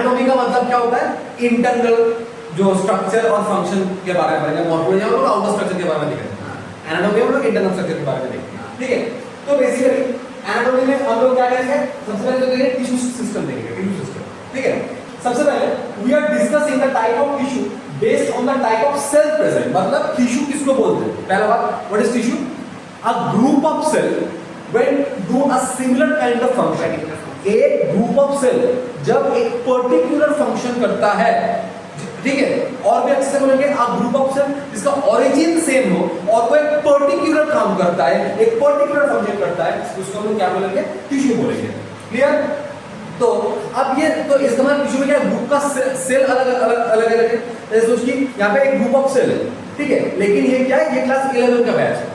Anatomy का मतलब क्या होता है? इंटरनल जो स्ट्रक्चर और फंक्शन के बारे में पढ़ेंगे। मॉर्फोलॉजी हम लोग आउटर स्ट्रक्चर के बारे में देखेंगे, एनाटॉमी हम लोग इंटरनल स्ट्रक्चर के बारे में देखेंगे, ठीक है। तो बेसिकली एनाटॉमी में हम लोग क्या करेंगे? सबसे पहले तो देखेंगे टिश्यू सिस्टम देखेंगे, टिश्यू सिस्टम, ठीक है। सबसे पहले we are discussing the type of tissue based on the type of cell present. मतलब टिश्यू किसको बोलते हैं? पहला बात, what is tissue? A group of cell when do a similar kind of function. एक ग्रुप ऑफ सेल जब एक particular function करता है, ठीक है, और भी अच्छे से बोलेंगे अ ग्रुप ऑफ सेल जिसका ओरिजिन सेम हो और वो एक पर्टिकुलर काम करता है, एक पर्टिकुलर फंक्शन करता है, उसको हम लोग क्या बोलेंगे? टिश्यू बोलेंगे। क्लियर? तो अब ये तो इसका मतलब टिश्यू में क्या ग्रुप का सेल अलग है। जैसे सोचिए यहाँ पे एक ग्रुप ऑफ सेल है, ठीक है, लेकिन ये क्या है? ये क्लास 11 का बैच है।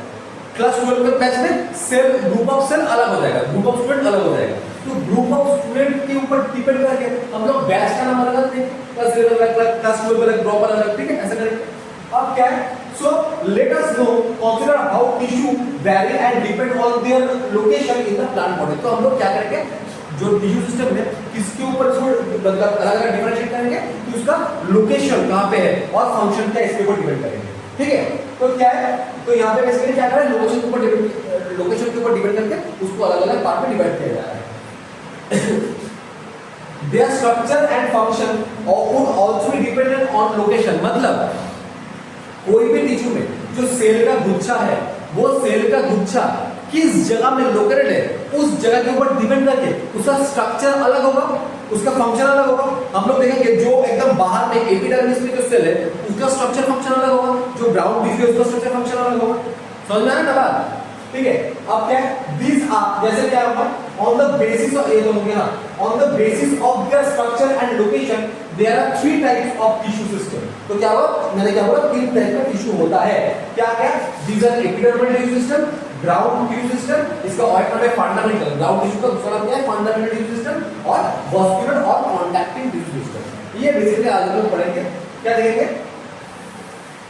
क्लास 12 के बैच में सेल, ग्रुप ऑफ सेल अलग हो जाएगा, ग्रुप ऑफ स्टूडेंट अलग हो जाएगा। तो ग्रुप ऑफ स्टूडेंट के ऊपर डिपेंड करके हम लोग बैच का नाम अलग रखते हैं, क्लास 11 अलग, क्लास 12 अलग, ग्रुप अलग, ठीक है, ऐसा करेंगे। अब क्या है? So let us know, consider how tissue very and depend on their location in the plant body. तो हम लोग क्या करेंगे? जो टिश्यू सिस्टम है किसके ऊपर मतलब अलग-अलग डिफरेंशिएट करेंगे कि उसका लोकेशन कहां पे है और फंक्शन क्या इसके ऊपर डिपेंड करेंगे, ठीक है। तो क्या है? तो यहाँ पे बेसिकली क्या कर रहा है? लोकेशन के ऊपर डिपेंड, लोकेशन के ऊपर डिपेंड करके उसको अलग-अलग पार्ट में डिवाइड किया जा रहा है। Their structure and function would also be dependent on location। मतलब कोई भी टिश्यू में जो सेल का गुच्छा है, वो सेल का गुच्छा किस जगह में लोकेटेड है, उस जगह के ऊपर डिपेंड करके उसका स्ट्रक्चर अलग होगा, उसका फंक्शन अलग होगा। हम लोग देखेंगे जो एकदम बाहर में एपिडर्मिस में जो सेल है उसका स्ट्रक्चर फंक्शन अलग होगा, जो ग्राउंड टिश्यू है उसका स्ट्रक्चर फंक्शन अलग होगा। समझ में आया ना बात? ठीक है। अब क्या है? These are, जैसे क्या होगा? On the basis of ये हो गया, on the basis of their structure and location, there are 3 types of tissue system। तो क्या हुआ? मैंने क्या बोला? 3 टाइप का टिश्यू होता है। क्या क्या? These are epidermal tissue system, ground tissue system, इसका और नाम है fundamental। ग्राउंड टिश्यू का दूसरा नाम क्या है? fundamental tissue system और vascular और contacting tissue system। ये बेसिकली आज हम लोग पढ़ेंगे। क्या देखेंगे?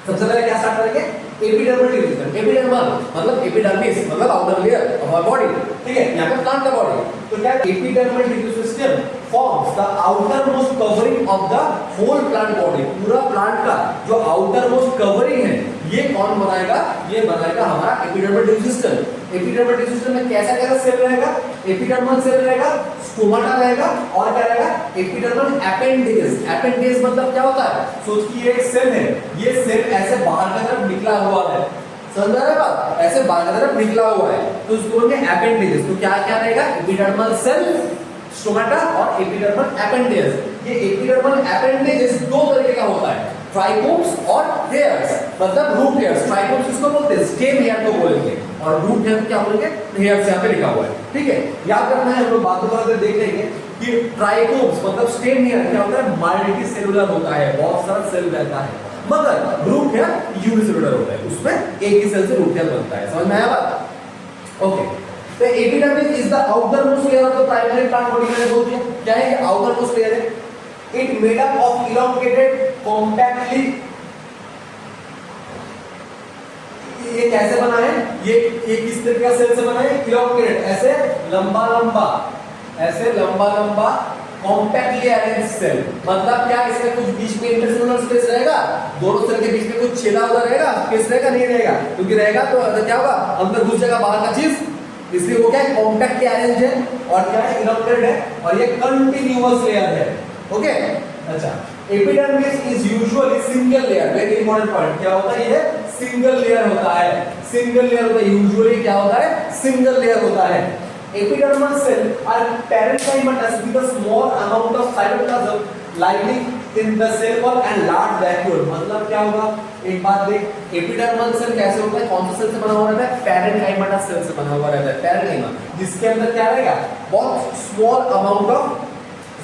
सबसे पहले क्या स्टार्ट करेंगे? Epidermal tissue system. एपिडर्मल मतलब एपिडर्मिस मतलब outer layer of our body, ठीक है, यहाँ पे प्लांट का बॉडी। तो क्या epidermal tissue system forms the outermost covering of the whole plant body. पूरा प्लांट का जो आउटर मोस्ट कवरिंग है ये कौन बनाएगा? ये बनाएगा हमारा epidermal tissue system. Epidermal tissue system में कैसा कैसा सेल रहेगा? एपिडर्मल सेल रहेगा, स्टोमाटा रहेगा और क्या रहेगा? Epidermal appendage. एपेंडेज मतलब क्या होता है? सोचिए एक सेल है, ये सेल ऐसे बाहर की तरफ निकला हुआ है, समझ रहे हैं बात? ऐसे बाहर की तरफ निकला हुआ है तो उसको बोलते हैं एपेंडेज। तो क्या क्या रहेगा? एपिडर्मल सेल, स्टोमाटा और एपिडर्मल एपेंडेज। ये एपिडर्मल एपेंडेज 2 तरीके का होता है, ट्राइकोम्स और हेयर्स, मतलब रूट हेयर्स। ट्राइकोम्स किसको बोलते हैं? स्टेम हेयर को बोलेंगे और रूट हेयर क्या बोलेंगे? हेयर्स यहाँ पे लिखा हुआ है, ठीक है। याद रखना है, हम लोग बातों करते देख लेंगे कि ट्राइकोम्स मतलब स्टेम हेयर क्या होता है? मल्टी सेलुलर होता है, बहुत सारा सेल रहता है, मगर रूट हेयर यूनिसेलुलर होता है, उसमें एक ही सेल से रूट हेयर बनता है। समझ में आया बात? ओके। तो epidermis is the outer most layer of the primary plant body. मैंने बोल दिया क्या है? ये आउटर मोस्ट लेयर है। It made up of elongated compactly. ये कैसे बना है? ये किस तरह का सेल से बना है? इलोंगेटेड, ऐसे लंबा लंबा, ऐसे लंबा लंबा कॉम्पैक्टली अरेंज सेल। मतलब क्या? इसमें कुछ बीच में इंटरसेलुलर स्पेस रहेगा, दोनों सेल के बीच में कुछ छेदा हुआ रहेगा, स्पेस रहेगा? नहीं रहेगा, क्योंकि रहेगा तो क्या होगा? अंदर घुस जाएगा बाहर का चीज, इसलिए वो क्या है? कॉम्पैक्टली अरेंज है और क्या है? इलोंगेटेड है और ये कंटीन्यूअस लेयर है। ओके, अच्छा। Epidermis is usually single layer. Very important point, क्या होता है? ये सिंगल लेयर होता है, सिंगल लेयर होता है। यूजुअली क्या होता है? सिंगल लेयर होता है। Epidermal cell are parenchymatous with a small amount of cytoplasm lining in the cell wall and large vacuole। मतलब क्या होगा? एक बात देख, एपिडर्मल सेल कैसे होता है? कौन सा सेल से बना हुआ रहता है? पैरेन्काइमाटस सेल से बना हुआ रहता है, पैरेन्काइमा, जिसके अंदर क्या रहेगा? बहुत स्मॉल अमाउंट ऑफ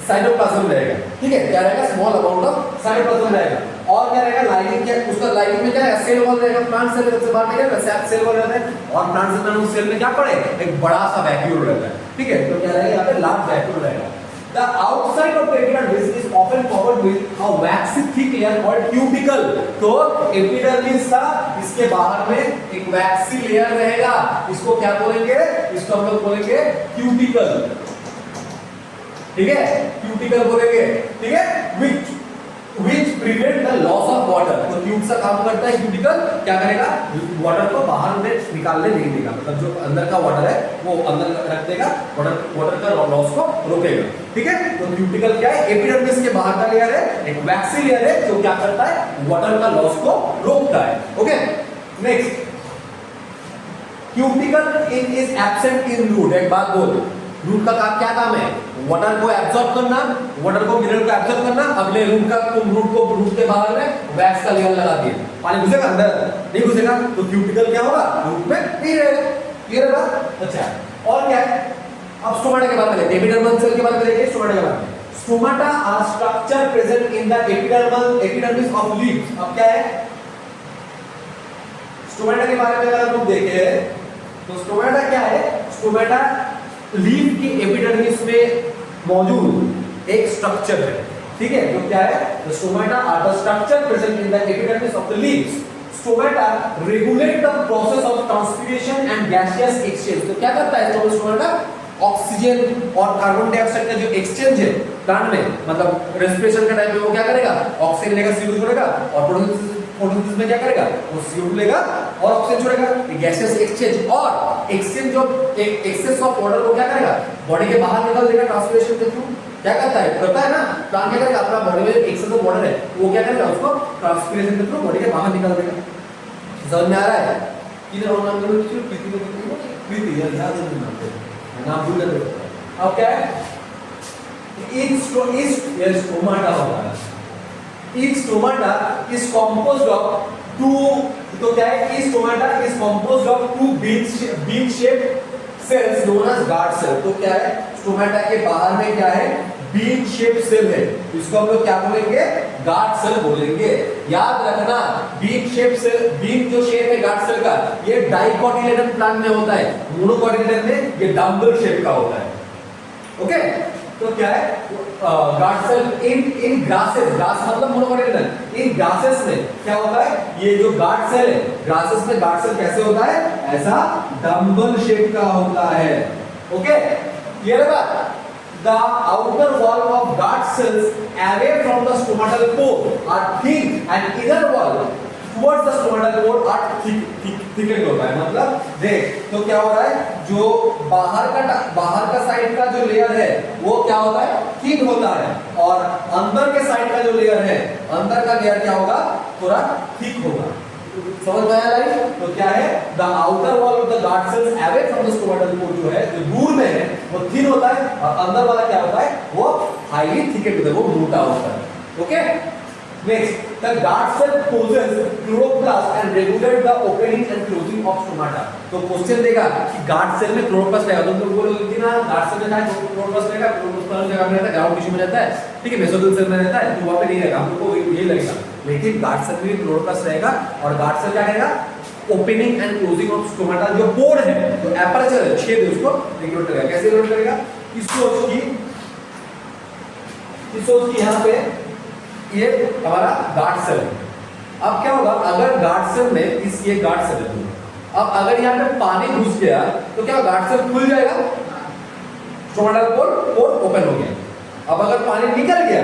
साइटोप्लाज्म रहेगा, ठीक है। क्या रहेगा? स्मॉल अमाउंट ऑफ साइटोप्लाज्म रहेगा और क्या रहेगा? लाइनिंग क्या? उसका लाइनिंग में क्या है? सेल वॉल रहेगा। प्लांट सेल से बाहर निकलेगा, सेल वॉल रहता है और प्लांट सेल में उस सेल में क्या पड़े? एक बड़ा सा वैक्यूल रहता है, ठीक है। तो क्या रहेगा? यहाँ पे लार्ज वैक्यूल रहेगा। The outside of the epidermis is often covered with a waxy thick layer called cuticle। तो एपिडर्मिस का इसके बाहर में एक वैक्सी लेयर रहेगा, इसको क्या बोलेंगे? इसको हम लोग बोलेंगे क्यूटिकल। ठीक है, क्यूटिकल बोलेंगे, ठीक है, which prevent the loss of water। तो ट्यूब से काम करता है क्यूटिकल, क्या करेगा, वाटर को बाहर में निकालने नहीं देगा, मतलब जो अंदर का वाटर है वो अंदर रख देगा, वाटर का लॉस को रोकेगा, ठीक है। तो क्यूटिकल क्या है, एपिडर्मिस के बाहर का लेयर है, एक वैक्सी लेयर है जो क्या करता है, वाटर का लॉस को रोकता है। Okay, next, cuticle is absent in root. एक बात बोल, रूट का काम क्या काम है, वाटर को एब्सॉर्ब करना, वाटर को मिनरल को एब्सॉर्ब करना। अगले रूट का रूट के बाहर में वैक्स का लेयर लगा दिए, पानी घुसेगा अंदर नहीं घुसेगा, तो क्यूटिकल क्या होगा, रूट में नहीं रहेगा। क्लियर है बात? अच्छा, और क्या है, अब स्टोमाटा के बारे में लेते हैं, एपिडर्मल सेल के बारे में लेते हैं, स्टोमाटा के बारे में। Stomata are structure present in the epidermis of leaves. अब क्या है, स्टोमाटा के बारे में अगर हम देखें तो स्टोमाटा क्या है, स्टोमाटा लीफ की एपिडर्मिस में मौजूद एक स्ट्रक्चर है, ठीक है। तो क्या है, the stomata are the structure present in the epidermis of the leaves. Stomata regulate the process of transpiration and gaseous exchange. तो क्या करता है स्टोमाटा, ऑक्सीजन और कार्बन डाइऑक्साइड का जो एक्सचेंज है प्लांट में, मतलब रेस्पिरेशन के टाइम में वो क्या करेगा, ऑक्सीजन लेगा, CO2 छोड़ेगा, और फोटोसिंथेसिस में क्या करेगा, वो CO2 लेगा और ऑक्सीजन छोड़ेगा, गैसेस एक्सचेंज। और एक्सचेंज जो एक्सेस ऑफ वाटर को क्या करेगा, बॉडी के बाहर निकाल देगा ट्रांसपिरेशन के थ्रू। क्या करता है ना, प्लांट क्या करेगा, अपना बॉडी में एक्सेस ऑफ वाटर है वो क्या करेगा, उसको ट्रांसपिरेशन के थ्रू बॉडी के बाहर निकाल देगा। समझ में आ रहा है? किधर नाम लो, प्रीति यार, याद है नाम भूल गए। अब क्या है, स्टोमाटा होता है, each stomata is composed of two, तो क्या है, each stomata is composed of two bean shaped cells known as guard cell। तो क्या है, स्टोमाटा के बाहर में क्या है, बीन शेप सेल है, इसको हम लोग क्या बोलेंगे, गार्ड सेल बोलेंगे। याद रखना, बीन शेप सेल, बीन जो शेप है गार्ड सेल का, ये डाइकोटिलेडन प्लांट में होता है, मोनोकोटिलेडन में ये डम्बल शेप का होता है। ओके, तो क्या है, गार्ड सेल इन ग्रासेस, ग्रास मतलब मोनोकोटिलेडन, इन ग्रासेस में क्या होता है, ये जो गार्ड सेल है ग्रासेस में, गार्ड सेल कैसे होता है, ऐसा डम्बल शेप का होता है। ओके, क्लियर है बात? The outer wall of guard cells away from the stomatal pore are thin and inner wall towards the stomatal pore are thickened होता है। मतलब देख, तो क्या हो रहा है, जो बाहर का साइड का जो लेयर है वो क्या होता है, थिन होता है, और अंदर के साइड का जो लेयर है, अंदर का लेयर क्या होगा, थोड़ा थिक होगा। समझ में आया लाइक? तो क्या है, the outer wall of the guard cells away from the stomatal pore जो है, जो दूर में है वो थिन होता है, और अंदर वाला क्या होता है, वो हाईली थिकेड होता है, वो मोटा होता है। Okay, next, the guard cell possess chloroplast and regulate the opening and closing of stomata. तो क्वेश्चन देगा कि गार्ड सेल में क्लोरोप्लास्ट रहेगा, तुम लोग बोलोगे कि ना गार्ड सेल में क्या है, क्लोरोप्लास्ट रहेगा, क्लोरोप्लास्ट जगह में रहता है, ग्राउंड टिश्यू में रहता है, ठीक है, मेसोफिल सेल में रहता है, तो वहां पे नहीं रहेगा, हम लोग को यही लगेगा। लेकिन गार्ड सेल में क्लोरोप्लास्ट रहेगा, और गार्ड सेल क्या करेगा, opening and closing of stomata, जो पोर है, जो एपर्चर है, छेद है, उसको रेगुलेट करेगा। कैसे रेगुलेट करेगा, इस सोच की यहाँ पे ये हमारा गार्ड सेल है। अब क्या होगा, अगर गार्ड सेल में ये गार्ड सेल है, अब अगर यहाँ पे पानी घुस गया तो क्या गार्ड सेल खुल जाएगा, स्टोमाटल पोर ओपन हो गया। अब अगर पानी निकल गया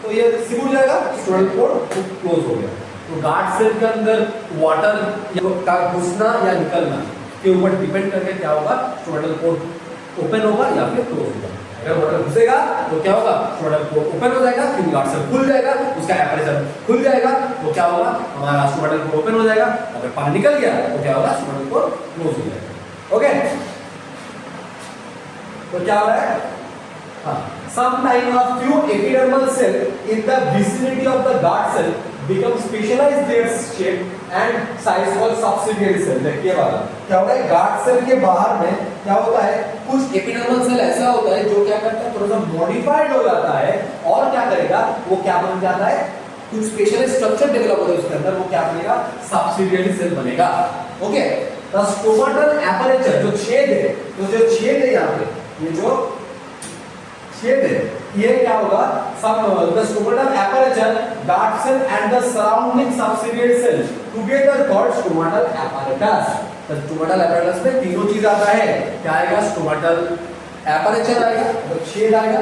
तो ये सिकुड़ जाएगा, स्टोमाटल पोर क्लोज हो गया। तो गार्ड सेल के अंदर वाटर का घुसना या निकलना के ऊपर डिपेंड करके क्या होगा, स्टोमाटल पोर ओपन होगा या फिर क्लोज होगा। अगर वाटर घुसेगा तो क्या होगा, स्टोमाटल पोर ओपन हो जाएगा, फिर गार्ड सेल खुल जाएगा, उसका एपरेचर खुल जाएगा, तो क्या होगा, हमारा स्टोमाटल पोर ओपन हो जाएगा। अगर पानी निकल गया तो क्या होगा, स्टोमाटल पोर क्लोज हो जाएगा। ओके, तो क्या हो रहा है, हाँ, sometime a few epidermal cell in the vicinity of the guard cell become specialized their shape and size called subsidiary cell। देखिए वाला क्या होता है, गार्ड सेल के बाहर में क्या होता है, कुछ एपिडर्मल सेल ऐसा होता है जो क्या करता है, थोड़ा सा मॉडिफाइड हो जाता है, और क्या करेगा, वो क्या बन जाता है, कुछ स्पेशल स्ट्रक्चर डेवलप होता है उसके अंदर, वो क्या बनेगा, सब्सिडियरी सेल बनेगा। ओके, द स्टोमाटल एपरेचर, जो छेद है, तो जो छेद है यहाँ पे, ये जो छेद है, ये क्या होगा, the stomatal aperture, guard cell and the surrounding subsidiary cell together called stomatal apparatus। तो stomatal apparatus में तीनों चीज आता है, क्या आएगा, stomatal aperture आएगा, तो छेद आएगा,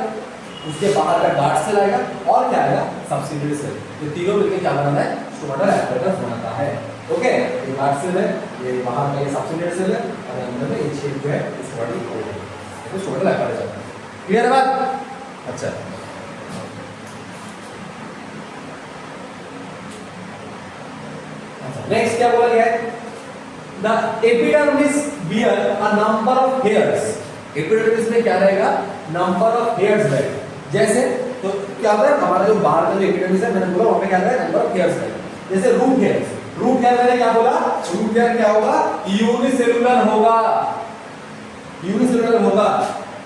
उसके बाहर का गार्ड सेल आएगा और क्या आएगा सब्सिडियरी सेल। ये तीनों मिलकर क्या बनाता है स्टोमेटल एपरेटस बनाता है। ओके, ये गार्ड सेल है, ये बाहर का ये सब्सिडियरी सेल है और अंदर में ये छेद जो है स्टोमेटल एपरेटस। क्लियर है बात? अच्छा, नेक्स्ट क्या बोला गया है? The epidermis bear a number of hairs. Epidermis में क्या रहेगा? नंबर ऑफ हेयर्स रहेगा। जैसे तो क्या होता है हमारा जो बाहर का जो एपिडर्मिस है, मैंने बोला वहां पे क्या रहेगा? नंबर ऑफ हेयर्स रहेगा। जैसे रूट हेयर्स, रूट हेयर मैंने क्या बोला? रूट हेयर क्या होगा? यूनिसेलुलर होगा, यूनिसेलुलर होगा।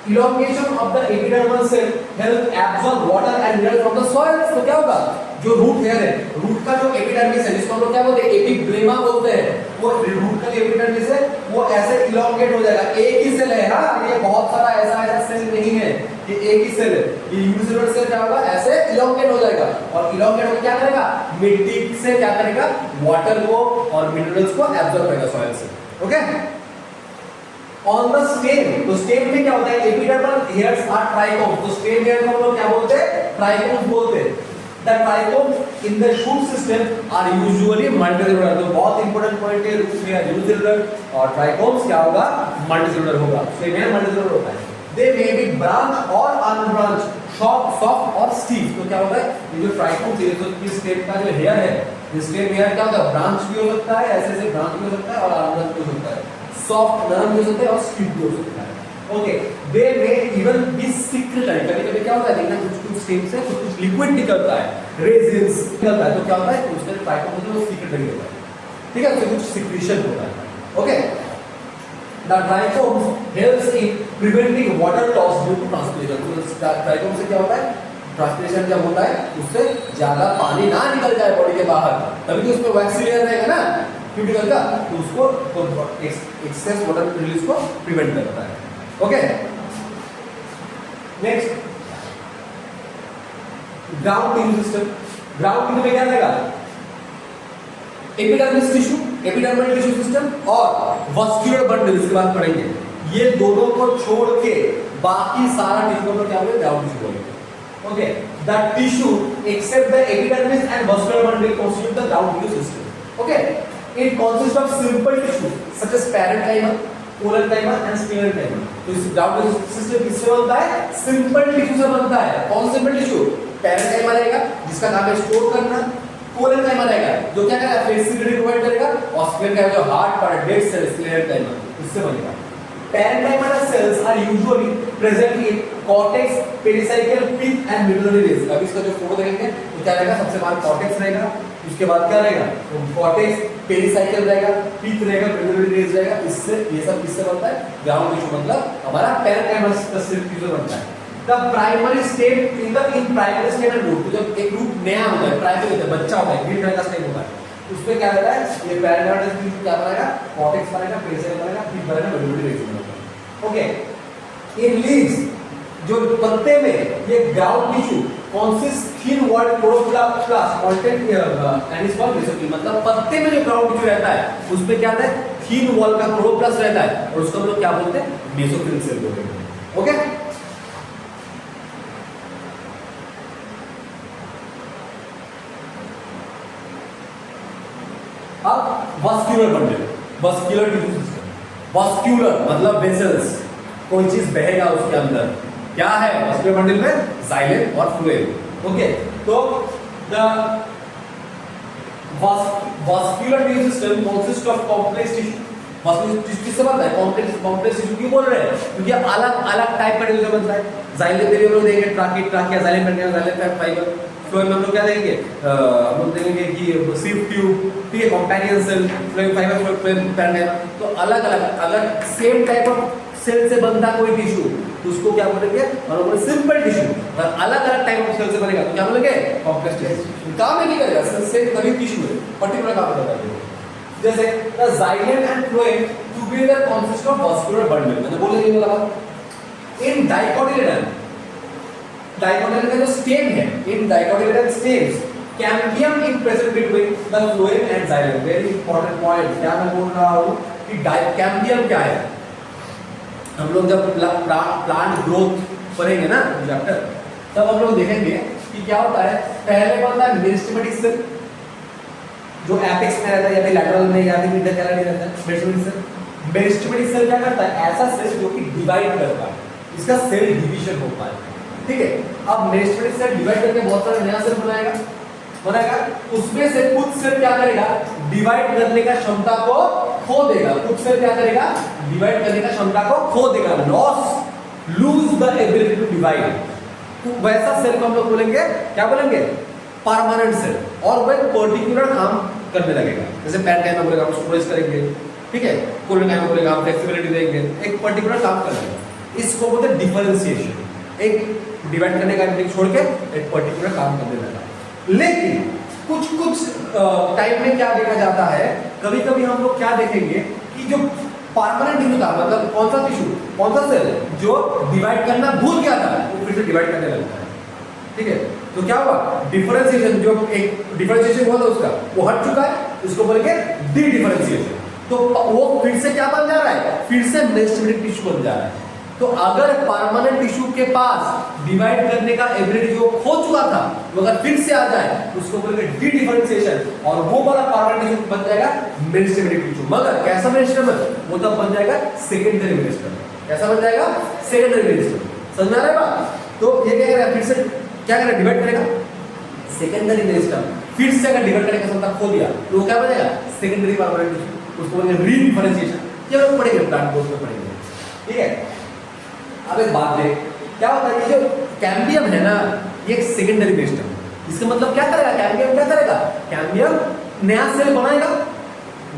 Elongation of the epidermal cell help absorb water and minerals from the soil. तो क्या होगा? जो रूट हेयर है, रूट का जो एपिडर्मिस है जिसको हम लोग क्या बोलते हैं? एपिग्लेमा बोलते हैं। वो रूट का जो एपिडर्मिस है वो ऐसे इलोंगेट हो जाएगा। एक ही सेल है, हाँ, ये बहुत सारा ऐसा सेल नहीं है, ये एक ही सेल है। ये यूनिसेलुलर सेल क्या होगा? ऐसे इलोंगेट हो जाएगा और इलोंगेट होकर क्या करेगा? मिट्टी से क्या करेगा? वाटर को और मिनरल्स को एब्जॉर्ब करेगा सॉइल से। ओके, ऑन द स्टेम, तो स्टेम में क्या होता है? Epidermal hairs are trichome. तो स्टेम हेयर को हम लोग क्या बोलते हैं? ट्राइकोम्स बोलते हैं। The trichomes in the shoot system are usually multicellular. तो बहुत इंपॉर्टेंट पॉइंट है, रूट हेयर यूनिसेलुलर और ट्राइकोम्स क्या होगा? मल्टीसेलुलर होगा। स्टेम हेयर मल्टीसेलुलर होता है। दे मे बी ब्रांच और अनब्रांच, सॉफ्ट और स्टीफ। तो क्या होता है? ये जो ट्राइकोम्स है, तो इस स्टेम का जो हेयर है, ये स्टेम हेयर क्या होता है? ब्रांच भी हो सकता है, ऐसे से ब्रांच भी हो सकता है और अनब्रांच भी हो सकता है। सॉफ्ट नरम भी हो सकता है और स्टिफ भी हो सकता है। Okay, they may even be secretory. कभी-कभी क्या होता है? देखना कुछ स्टेम से कुछ लिक्विड निकलता है, रेजिन्स निकलता है, तो क्या होता है? उसके ट्राइकोम में वो सिक्रेटरी होता है। ठीक है, उससे कुछ सिक्रीशन होता है। Okay, the trichomes helps in preventing water loss due to transpiration. तो ट्राइकोम से क्या होता है? ट्रांसपिरेशन जब होता है उससे ज्यादा पानी ना निकल जाए बॉडी के बाहर, तभी तो उसमें वैक्सी लेयर रहेगा ना क्यूटिकल का, तो उसको तो एक्सेस वाटर रिलीज को प्रिवेंट करता है। Okay, next ground tissue system. Ground tissue में क्या रहेगा? Epidermis tissue, epidermal tissue system और वस्कुलर बंडल, इसके बाद पढ़ेंगे। ये दोनों को छोड़ के बाकी सारा टिश्यू को क्या बोलेंगे? ग्राउंड टिश्यू बोलेंगे। Okay, the tissue except the epidermis and vascular bundle constitute the ground tissue system. Okay, it consists of simple tissue such as parenchyma, parenchyma and sclerenchyma. तो इस ग्राउंड टिश्यू सिस्टम किससे बनता है? Simple tissue से बनता है। कौन simple tissue? parenchyma रहेगा जिसका काम है स्टोर करना, parenchyma रहेगा जो क्या करेगा? फ्लेक्सिबिलिटी प्रोवाइड करेगा, और sclerenchyma जो hard part dead cell sclerenchyma इससे बनेगा। Parenchyma cells are usually present in cortex, pericycle, pith and medullary rays. अभी इसका जो फोटो देखेंगे तो क्या रहेगा? सबसे बाहर कॉर्टेक्स रहेगा, उसके बाद क्या रहेगा? कॉर्टेक्स, पेरिसाइकल रहेगा, पीथ रहेगा, मेडुलरी रेज रहेगा। इससे ये सब किससे बनता है? ग्राउंड टिश्यू मतलब हमारा पैरेंकाइमा स्पेसिफिक टिश्यू बनता है। The primary step in primary step and root, तो जब एक रूट नया होता है, प्राइमरी होता है, बच्चा होता है, ग्रीन का स्टेप होता है, उसमें क्या रहता है? ये पैरेंकाइमा टिश्यू क्या बनेगा? कॉर्टेक्स बनेगा, पेरिसाइकल बनेगा, पीथ बनेगा, मेडुलरी रेज बनेगा। ओके, इन लीव्स जो पत्ते में ये ground tissue consists thin wall chloroplast content and is called mesophil। मतलब पत्ते में जो ग्राउंड टिश्यू रहता है उसमें क्या रहता है? thin wall का क्लोरोप्लास्ट रहता है और उसको हम लोग क्या बोलते हैं? मेसोफिल सेल बोलते हैं। ओके, अब vascular bundle, vascular tissue system. Vascular मतलब वेसल्स, कोई चीज बहेगा उसके अंदर। क्या है वस्कुलर बंडल में? जाइलम और फ्लोएम। ओके, तो the vascular tissue system consist of complex tissue. Vascular tissue किससे बनता है? कॉम्प्लेक्स टिश्यू क्यों बोल रहे हैं? क्योंकि अलग अलग टाइप का टिश्यू बनता है। जाइलम में हम लोग देंगे trachea, xylem parenchyma, xylem fibre. Phloem में हम लोग क्या देंगे? हम लोग देंगे कि सिव ट्यूब, ठीक है, companion cell, phloem fibre, phloem parenchyma. तो अलग अलग अगर सेम टाइप ऑफ सेल से बनता कोई टिश्यू तो उसको क्या बोलेंगे? और बोले सिंपल टिश्यू। और अलग अलग टाइप ऑफ सेल से बनेगा तो क्या बोलेंगे? Complex tissue. काम नहीं करेगा, सेल तभी टिश्यू है, पर्टिकुलर काम करता है। जैसे the xylem and phloem together consist of vascular bundle. मैंने बोला नहीं बोला इन डाइकोटिलेडन, डाइकोटिलेडन का जो स्टेम है, in dicotyledon stems cambium is present between the phloem and xylem. Very important point. क्या मैं बोल रहा हूं कि कैम्बियम क्या है? हम लोग जब प्लांट ग्रोथ पढ़ेंगे ना चैप्टर, तब हम लोग देखेंगे कि क्या होता है। पहले बनता है मेरिस्टेमेटिक सेल, जो एपेक्स में रहता है या फिर लैटरल में या फिर इंटरकैलरी रहता है मेरिस्टेमेटिक सेल। मेरिस्टेमेटिक सेल क्या करता है, ऐसा सेल जो कि डिवाइड करता है, इसका सेल डिवीजन होता है, ठीक है। अब मेरिस्टेमेटिक सेल डिवाइड करके बहुत सारा नया सेल बनाएगा, उसमें से कुछ सेल क्या करेगा, डिवाइड करने का क्षमता को खो देगा, कुछ सेल क्या करेगा, डिवाइड करने का क्षमता को खो देगा, lose the ability to divide. तो वैसा सेल को हम लोग बोलेंगे, क्या बोलेंगे, परमानेंट सेल, और वह एक पर्टिकुलर काम करने लगेगा। जैसे पैन में बोलेगा हम स्टोरेज करेंगे, ठीक है, कोल्ड टाइम में बोलेगा हम फ्लेक्सिबिलिटी देंगे, एक पर्टिकुलर काम करेंगे। इसको बोलते हैं डिफरेंशिएशन, एक डिवाइड करने का छोड़ के एक पर्टिकुलर काम करने लगा। लेकिन कुछ टाइम में क्या देखा जाता है, कभी कभी हम लोग क्या देखेंगे कि जो परमानेंट टिश्यू था, मतलब कौन सा टिश्यू, कौन सा सेल जो डिवाइड करना भूल गया था, वो फिर से डिवाइड करने लगता है, ठीक है। तो क्या हुआ, डिफरेंशिएशन, जो एक डिफरेंशिएशन हुआ था उसका वो हट चुका है, उसको बोलेंगे डी डिफरेंशिएशन। तो वो फिर से क्या बन जा रहा है, फिर से मेरिस्टेमेटिक टिश्यू बन जा रहा है। तो अगर परमानेंट टिश्यू के पास डिवाइड करने का एबिलिटी जो खो चुका था, वो अगर फिर से आ जाए, उसको बोलेंगे डी डिफरेंशिएशन, और वो वाला परमानेंट टिश्यू बन जाएगा मेरिस्टेमेटिक टिश्यू। मगर कैसा मेरिस्टेम, वो तब बन जाएगा सेकेंडरी मेरिस्टेम। कैसा बन जाएगा, सेकेंडरी मेरिस्टेम। समझ में आ रहा है बात। तो ये क्या करेगा, फिर से क्या करेगा, डिवाइड करेगा, सेकेंडरी मेरिस्टेम। फिर से अगर डिवाइड करने का क्षमता खो दिया तो वो क्या बनेगा, सेकेंडरी परमानेंट टिश्यू, उसको बोलेंगे री डिफरेंशिएशन। ये लोग पढ़ेंगे, प्लांट कोर्स में पढ़ेंगे, ठीक है। अब एक बात देख, क्या होता है, ये जो कैम्बियम है ना, ये एक सेकेंडरी मेरिस्टेम। इसका मतलब क्या करेगा, कैम्बियम क्या करेगा, कैम्बियम नया सेल बनाएगा।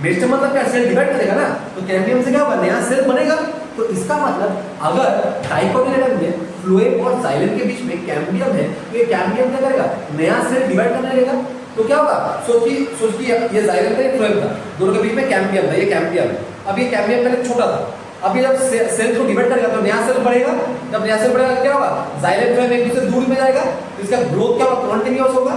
मेरिस्टेम मतलब क्या, सेल डिवाइड करेगा ना, तो कैम्बियम से क्या होगा, नया सेल बनेगा। तो इसका मतलब अगर डाइकोटिलेडन में फ्लोएम और जाइलम के बीच में कैम्बियम है, तो ये कैम्बियम क्या करेगा, नया सेल डिवाइड करने लगेगा। तो क्या होगा, सोचिए ये जाइलम था, ये फ्लोएम था, दोनों के बीच में कैम्बियम था, ये कैम्बियम है। अब ये कैम्बियम पहले छोटा था, अब ये जब सेल को डिवाइड करेगा तो नया सेल बढ़ेगा। जब नया सेल बढ़ेगा क्या होगा, जाइलम फ्लोएम एक दूसरे दूर में जाएगा, तो इसका ग्रोथ क्या होगा, कंटीन्यूअस होगा।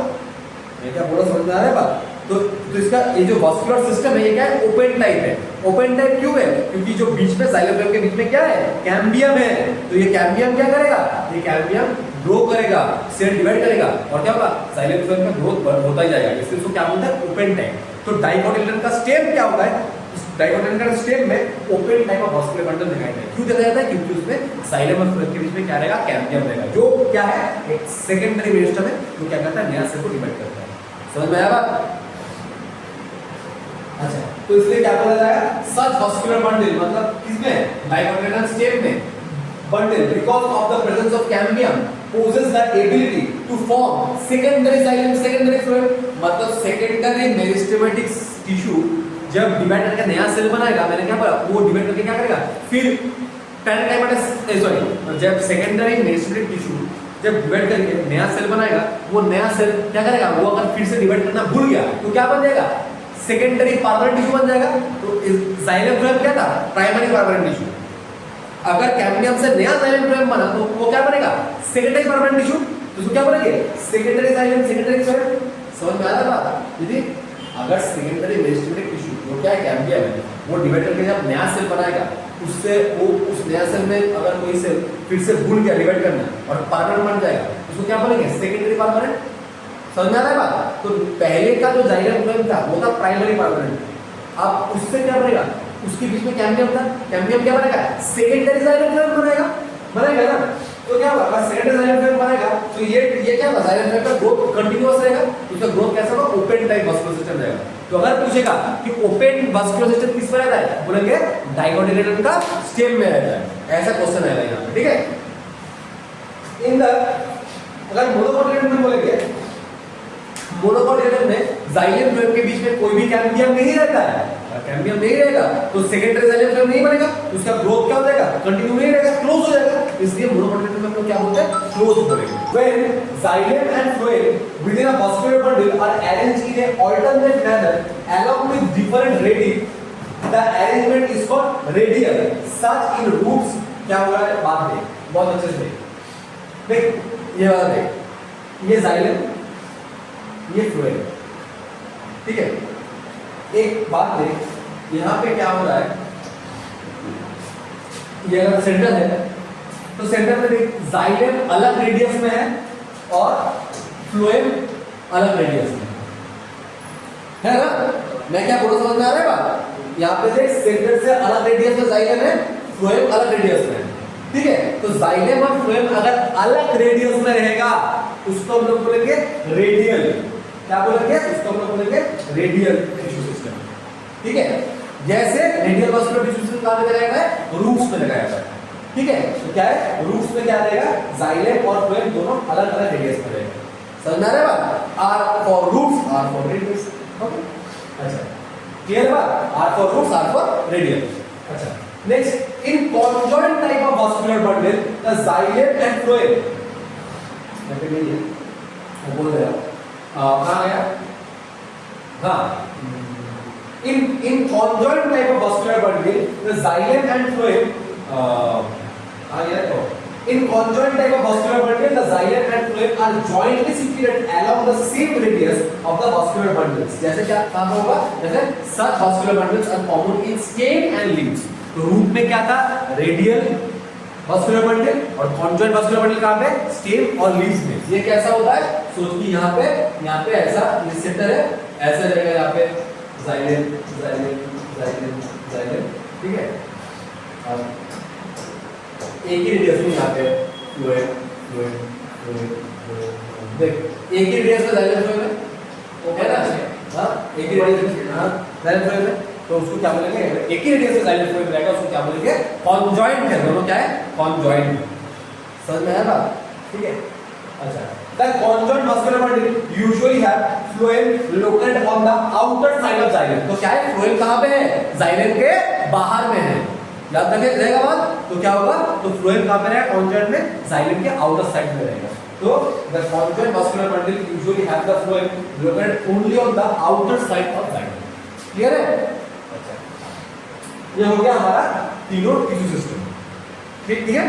ये क्या बोला, समझ में आ रहा है बात। तो इसका ये जो वास्कुलर सिस्टम है, ये क्या है, ओपन टाइप है। ओपन टाइप क्यों है, क्योंकि जो बीच में जाइलम फ्लोएम के बीच में क्या है, कैम्बियम है। तो ये कैम्बियम क्या करेगा, ये कैम्बियम ग्रो करेगा, सेल डिवाइड करेगा, और क्या होगा, जाइलम फ्लोएम का ग्रोथ होता ही जाएगा। इसलिए इसको क्या बोलते हैं, ओपन टाइप। तो डाइकोटिलेडन का स्टेम क्या होता है, डाइकोटिलेडन का स्टेम में open type of vascular bundle दिखाई देता है। क्यों दिखाया जाता है, क्योंकि उसमें जाइलम और फ्लोएम के बीच में क्या रहेगा, कैम्बियम रहेगा, जो क्या है, एक सेकेंडरी मेरिस्टेम है, जो क्या करता है, नया सेल को डिवाइड करता है। समझ में आया बात। अच्छा, तो इसलिए क्या बोला जाएगा, सच वास्कुलर बंडल, मतलब किसमें, डाइकोटिलेडन स्टेम में bundle, because of the presence of cambium possess the ability to form secondary xylem, secondary phloem. मतलब सेकेंडरी मेरिस्टेमेटिक टिश्यू जब डिवाइड करके नया सेल बनाएगा, मैंने क्या बोला, वो डिवाइड करके क्या करेगा, फिर जब सेकेंडरी मेरिस्टेमेटिक टिश्यू जब डिवाइड करके नया सेल बनाएगा, वो नया सेल क्या करेगा, वो अगर फिर से डिवाइड करना भूल गया तो क्या बन जाएगा, सेकेंडरी परमानेंट टिश्यू बन जाएगा। तो जाइलम फ्लोएम क्या था, प्राइमरी परमानेंट टिश्यू। अगर कैम्बियम से नया जाइलम फ्लोएम बना तो वो क्या बनेगा, सेकेंडरी परमानेंट टिश्यू। तो उसको क्या बनेंगे, सेकेंडरी जाइलम, सेकेंडरी फ्लोएम। समझ में आ रहा है बात। यदि अगर सेकेंडरी मेरिस्टेमेटिक टिश्यू जो क्या है, कैम्बियम है, वो डिवाइड करके जब नया सेल बनाएगा, उससे वो उस नया सेल में अगर कोई सेल फिर से भूल गया डिवाइड करना और परमानेंट बन जाएगा, उसको क्या बोलेंगे, सेकेंडरी परमानेंट। समझ में आ रहा है बात। तो पहले का जो जाइलम फ्लोएम था वो था प्राइमरी परमानेंट। अब उससे क्या बनेगा, उसके बीच में कैम्बियम था, कैम्बियम क्या बनेगा, सेकेंडरी जाइलम फ्लोएम बनेगा ना। तो क्या होगा, अगर सेकेंडरी जाइलम फ्लोएम बनेगा तो ये क्या होगा, जाइलम फ्लोएम का ग्रोथ कंटीन्यूअस रहेगा। उसका ग्रोथ कैसा होगा, ओपन टाइप वास्कुलर सिस्टम रहेगा। तो अगर पूछेगा कि ओपन वास्कुलर सिस्टम किस पर रहता है, बोलेंगे डाइकोटिलेडन का स्टेम में रहता है। ऐसा क्वेश्चन आएगा यहाँ पे, ठीक है। इन द अगर मोनोकोटिलेडन में बोलेंगे, मोनोकोटिलेडन में जाइलम फ्लोएम के बीच में कोई भी कैम्बियम नहीं रहता है। कैम्बियम नहीं रहेगा तो सेकेंडरी जाइलम फ्लोएम नहीं बनेगा, उसका ग्रोथ क्या हो जाएगा, कंटिन्यू नहीं रहेगा, क्लोज हो जाएगा। इसलिए मोनोकोटिलेडन में हम लोग क्या बोलते हैं, क्लोज बोलेंगे। When xylem and phloem within a vascular bundle are arranged in an alternate manner along with different radii, the arrangement is called radial. Such in roots क्या हो रहा है, बात देख, बहुत अच्छे से देख। ये बात देख, ये जाइलम, ये फ्लोएम, ठीक है। एक बात देख, यहाँ पे क्या हो रहा है, ये अगर सेंटर है तो सेंटर में देख, जाइलम अलग रेडियस में है और फ्लोएम अलग रेडियस में है ना। मैं क्या बोल समझ में आ रहा है बात। यहाँ पे देख सेंटर से अलग रेडियस में जाइलेम है, फ्लोएम अलग रेडियस में, ठीक है। तो जाइलेम और फ्लोएम अगर अलग रेडियस में रहेगा उसको हम लोग बोलेंगे रेडियल। क्या बोलेंगे उसको हम लोग बोलेंगे रेडियल टिश्यू सिस्टम, ठीक है। जैसे रेडियल वास्कुलर टिश्यू सिस्टम कहां पे लगाया है, रूट्स में लगाया है, ठीक है। तो क्या है रूट्स में क्या रहेगा, जाइलेम और फ्लोएम दोनों अलग अलग रेडियस में रहेगा। समझ में आ रहा है बात। R for roots, R for radius, okay. अच्छा क्लियर बात, R for roots, R for radial. अच्छा next, in conjoint type of vascular bundle the xylem and phloem, मैं पे नहीं है बोल रहा हूं कहां गया, हां, in conjoint type of vascular bundle the xylem and phloem in conjoint type of vascular bundle the xylem and phloem are jointly situated along the same radius of the vascular bundles। जैसे क्या काम होगा, जैसे such vascular bundles are common in stem and leaves। तो root में क्या था, radial vascular bundle, और conjoint vascular bundle कहां पे, स्टेम और लीव्स में। ये कैसा होता है, सोच कि यहाँ पे ऐसा रिसेप्टर है, ऐसे रहेगा यहाँ पे जाइलेम जाइलेम जाइलेम जाइलेम, ठीक है। अब एक ही रेडियस में यहाँ पे फ्लोएम फ्लोएम फ्लोएम फ्लोएम, देख एक ही रेडियस में जाइलेम फ्लोएम है ना, हाँ एक ही रेडियस में, हाँ जाइलेम फ्लोएम है। तो उसको क्या बोलेंगे, एक ही रेडियस में जाइलेम फ्लोएम रहेगा, उसको क्या बोलेंगे, कॉन्जॉइंट है, दोनों क्या है, कॉन्जॉइंट। समझ में आया बात, ठीक है। अच्छा, the conjoint vascular bundle usually have phloem located on the outer side of xylem। तो क्या है, फ्लोएम कहां पे है, जाइलेम के बाहर में है, याद रखेगा बात। तो क्या होगा, तो फ्लोएम कहां पे रहेगा, conjoint में, जाइलेम के आउटर साइड में रहेगा। तो the conjoint vascular bundle usually have the phloem located only on the outer side of xylem। Clear है। अच्छा, ये हो गया हमारा तीनों टिश्यू सिस्टम, ठीक है।